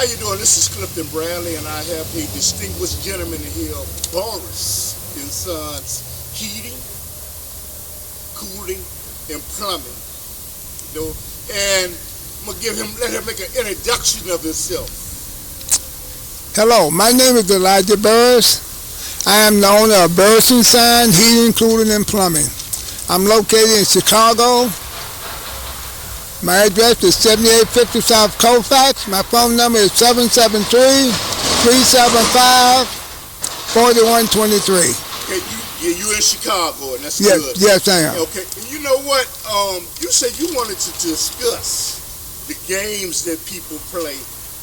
you doing? This is Clifton Bradley, and I have a distinguished gentleman here, Burris Sons Heating, Cooling, and Plumbing. And I'm gonna let him make an introduction of himself. Hello, my name is Elijah Burris. I am the owner of Burris Son Heating, Cooling, and Plumbing. I'm located in Chicago. My address is 7850 South Colfax. My phone number is 773-375-4123. Okay, you in Chicago, and that's yes, good. Yes, I am. Okay, and you know what? You said you wanted to discuss the games that people play,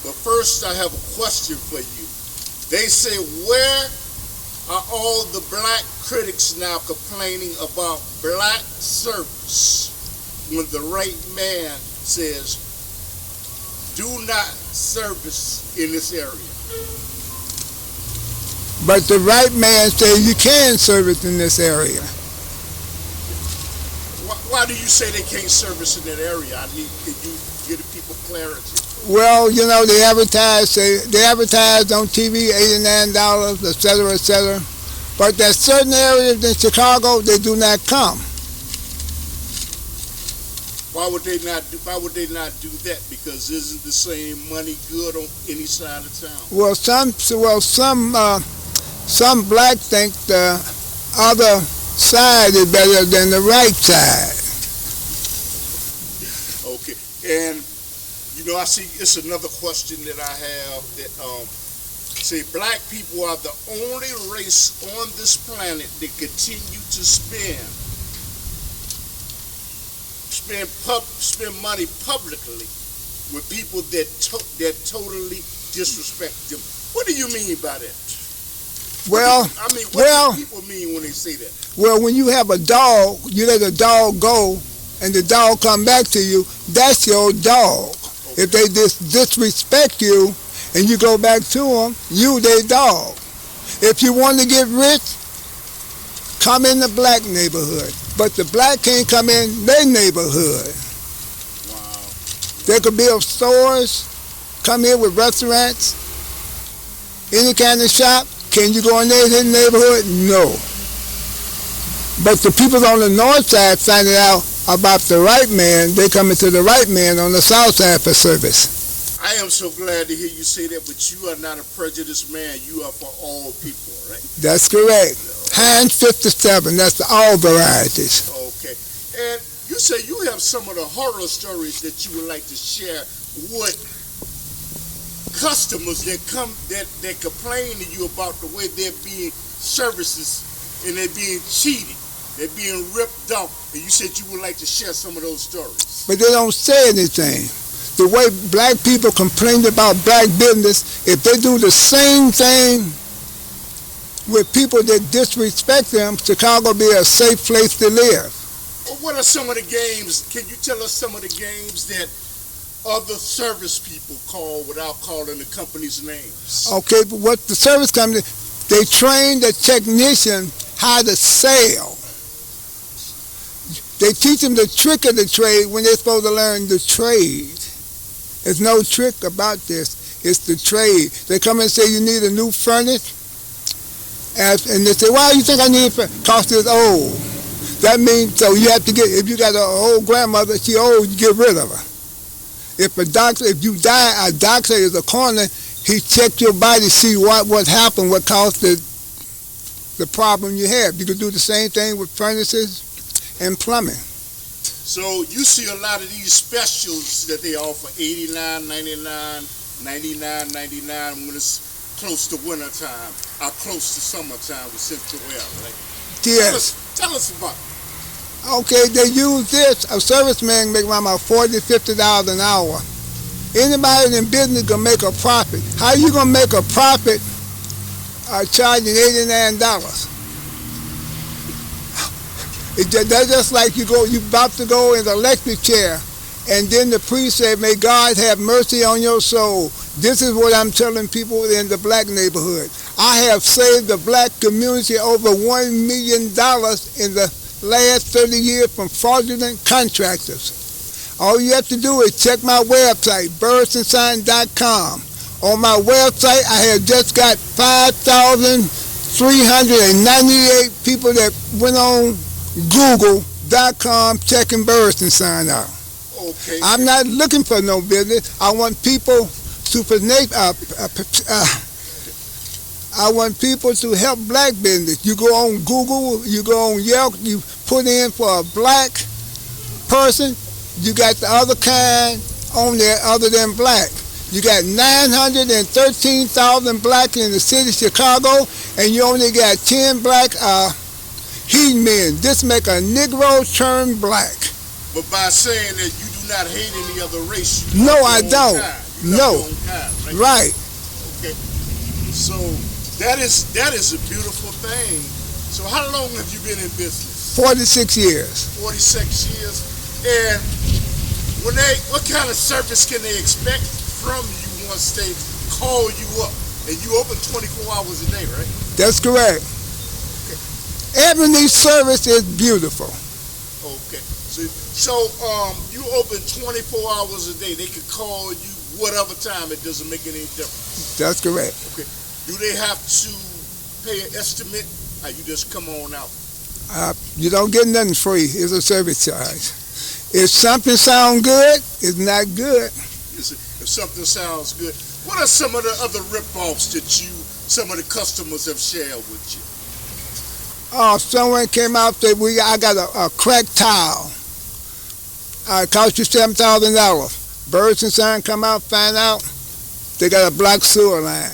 but first I have a question for you. They say, where are all the black critics now complaining about black service when the right man says, do not service in this area? But the right man says you can service in this area. Why do you say they can't service in that area? Can you give the people clarity? Well, you know, they advertise on TV $89, et cetera, et cetera. But there's certain areas in Chicago they do not come. Why would they not do that? Because isn't the same money good on any side of town? Well, some blacks think the other side is better than the right side. Okay, and you know, I see it's another question that I have that say black people are the only race on this planet that continue to spend money publicly with people that totally disrespect them. What do you mean by that? What do people mean when they say that? Well, when you have a dog, you let a dog go, and the dog come back to you. That's your dog. Okay. If they disrespect you, and you go back to them, you their dog. If you want to get rich, come in the black neighborhood. But the black can't come in their neighborhood. Wow. They could build stores, come here with restaurants, any kind of shop. Can you go in their neighborhood? No. But the people on the north side finding out about the right man, they come into the right man on the south side for service. I am so glad to hear you say that, but you are not a prejudiced man. You are for all people, right? That's correct. Heinz 57, that's all varieties. Okay. And you say you have some of the horror stories that you would like to share with customers that complain to you about the way they're being services and they're being cheated. They're being ripped off. And you said you would like to share some of those stories. But they don't say anything. The way black people complain about black business, if they do the same thing with people that disrespect them, Chicago will be a safe place to live. Well, what are some of the games? Can you tell us some of the games that other service people call without calling the company's names? Okay, but what the service company, they train the technician how to sell. They teach them the trick of the trade when they're supposed to learn the trade. There's no trick about this. It's the trade. They come and say, you need a new furnace? And they say, why do you think I need a furnace? Because it's old. That means, so you have to get, if you got an old grandmother, she old, you get rid of her. If you die, a doctor is a coroner, he checks your body to see what happened, what caused the problem you have. You can do the same thing with furnaces and plumbing. So you see a lot of these specials that they offer, $89.99, $99.99 when it's close to winter time, or close to summertime with Central Air, right? Yes. Tell us about it. Okay, they use this. A serviceman make around about $40, $50 an hour. Anybody in business can make a profit. How you gonna make a profit charging $89? That's just like you about to go in the electric chair, and then the priest said, may God have mercy on your soul. This is what I'm telling people in the black neighborhood. I have saved the black community over $1 million in the last 30 years from fraudulent contractors. All you have to do is check my website, burrisonsign.com, On my website, I had just got 5,398 people that went on Google.com, checking Burris and sign out. Okay. I'm not looking for no business. I want people to I want people to help black business. You go on Google, you go on Yelp, you put in for a black person, you got the other kind on there other than black. You got 913,000 black in the city of Chicago, and you only got 10 black heating men. This make a Negro turn black. But by saying that you do not hate any other race, you no, I don't. No, right. Okay. So that is a beautiful thing. So how long have you been in business? 46 years. 46 years. And what kind of service can they expect from you once they call you up? And you open 24 hours a day, right? That's correct. Okay. Ebony service is beautiful. Okay. So you open 24 hours a day. They can call you whatever time. It doesn't make any difference. That's correct. Okay. Do they have to pay an estimate? Or you just come on out? You don't get nothing free. It's a service charge. If something sounds good, it's not good. If something sounds good, what are some of the other rip-offs that some of the customers have shared with you? Oh, someone came out and said, I got a cracked tile. It cost you $7,000. Burris Sons come out, find out they got a black sewer line.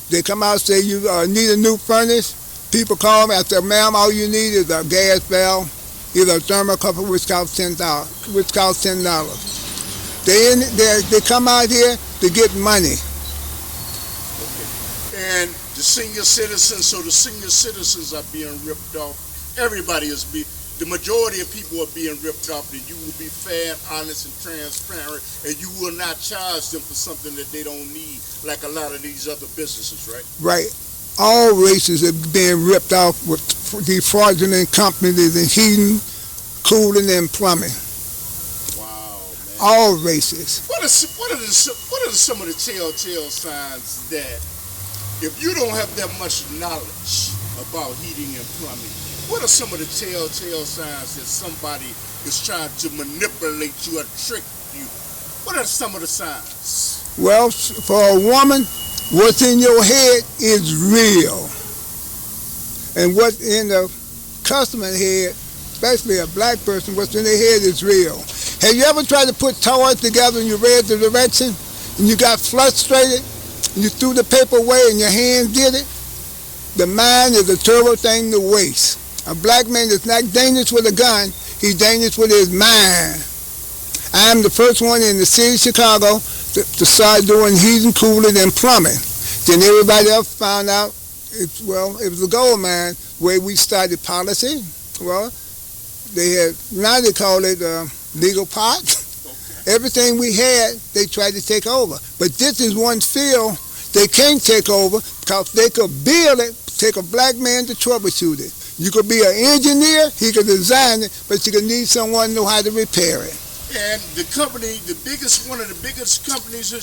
They come out and say, you need a new furnace. People call me. I said, ma'am, all you need is a gas valve, either a thermocouple, which costs $10. They come out here to get money. Okay. And the senior citizens, so the senior citizens are being ripped off. The majority of people are being ripped off, and you will be fair, honest, and transparent, and you will not charge them for something that they don't need, like a lot of these other businesses, right? Right. All races are being ripped off with the fraudulent companies in heating, cooling, and plumbing. Wow, man. All races. What are some of the telltale signs that if you don't have that much knowledge about heating and plumbing, what are some of the telltale signs that somebody is trying to manipulate you or trick you? What are some of the signs? Well, for a woman, what's in your head is real. And what's in the customer's head, especially a black person, what's in their head is real. Have you ever tried to put toys together and you read the direction and you got frustrated and you threw the paper away and your hands did it? The mind is a terrible thing to waste. A black man is not dangerous with a gun, he's dangerous with his mind. I am the first one in the city of Chicago to start doing heating, cooling, and plumbing. Then everybody else found out, it was a gold mine where we started policy. Well, now they call it legal pot. Okay. Everything we had, they tried to take over. But this is one field they can't take over because they could build it, take a black man to troubleshoot it. You could be an engineer, he could design it, but you could need someone to know how to repair it. And the company, one of the biggest companies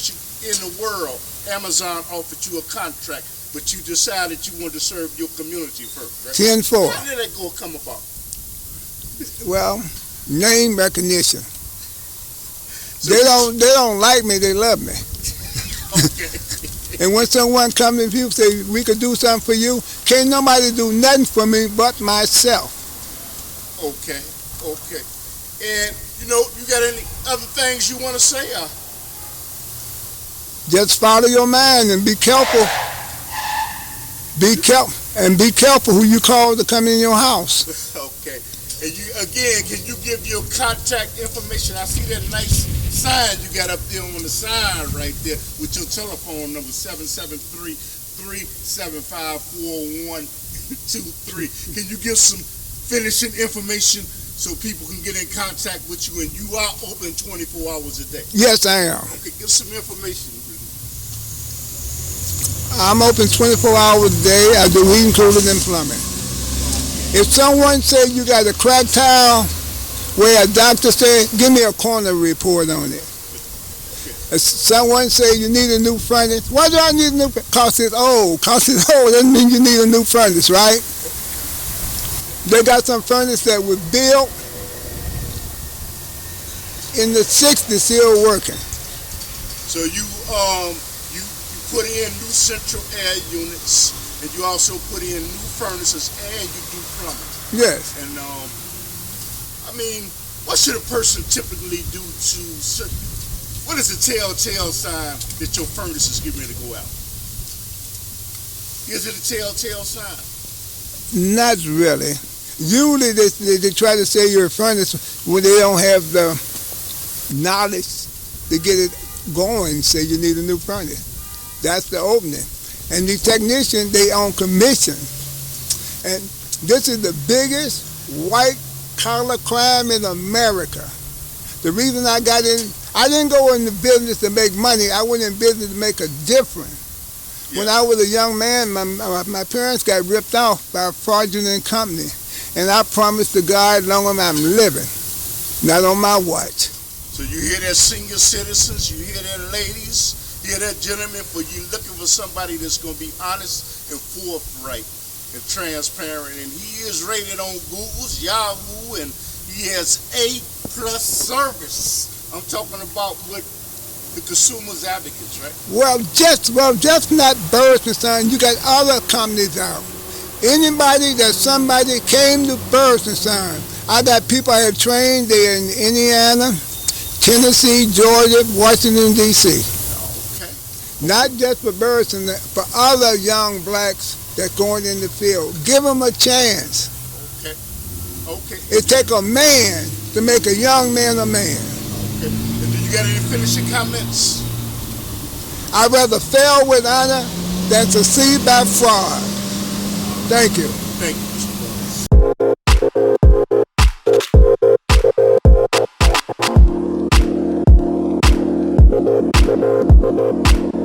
in the world, Amazon, offered you a contract, but you decided you wanted to serve your community first, right? 10-4. How did that come about? Well, name recognition. So they don't like me, they love me. Okay. And when someone comes and you say, we could do something for you, can't nobody do nothing for me but myself. Okay. And, you got any other things you want to say? Just follow your mind and be careful. Be careful who you call to come in your house. Okay. And can you give your contact information? I see that nice sign you got up there on the sign right there with your telephone number, 773-375-4123. Can you give some finishing information so people can get in contact with you? And you are open 24 hours a day. Yes, I am. Okay, give some information. I'm open 24 hours a day. I do heating, cooling, and plumbing. If someone says you got a cracked tile, where a doctor said, give me a coroner report on it. Someone say you need a new furnace. Why do I need a new furnace? Cause it's old. Doesn't mean you need a new furnace, right? They got some furnace that was built in the 60s still working. So you put in new central air units, and you also put in new furnaces, and you do plumbing. Yes. And I mean, what should a person typically do to? What is the telltale sign that your furnace is getting ready to go out? Is it a telltale sign? Not really. Usually they try to say your furnace when they don't have the knowledge to get it going, say you need a new furnace. That's the opening. And the technician, they on commission. And this is the biggest white collar crime in America. The reason I got in, I didn't go into business to make money. I went in business to make a difference. Yeah. When I was a young man, my parents got ripped off by a fraudulent company. And I promised to God, long as I'm living, not on my watch. So you hear that, senior citizens, you hear that, ladies, you hear that, gentlemen, for you looking for somebody that's going to be honest and forthright and transparent. And he is rated on Google's, Yahoo, and he has A+ service. I'm talking about with the consumers advocates, right? Well, just not Burris Sons. You got other companies out. Anybody that somebody came to Burris Sons. I got people I have trained there in Indiana, Tennessee, Georgia, Washington, D.C. Okay. Not just for Burris, for other young blacks that's going in the field. Give them a chance. Okay. It take a man to make a young man a man. Okay. And do you got any finishing comments? I'd rather fail with honor than succeed by fraud. Thank you. Thank you, Mr. Burris.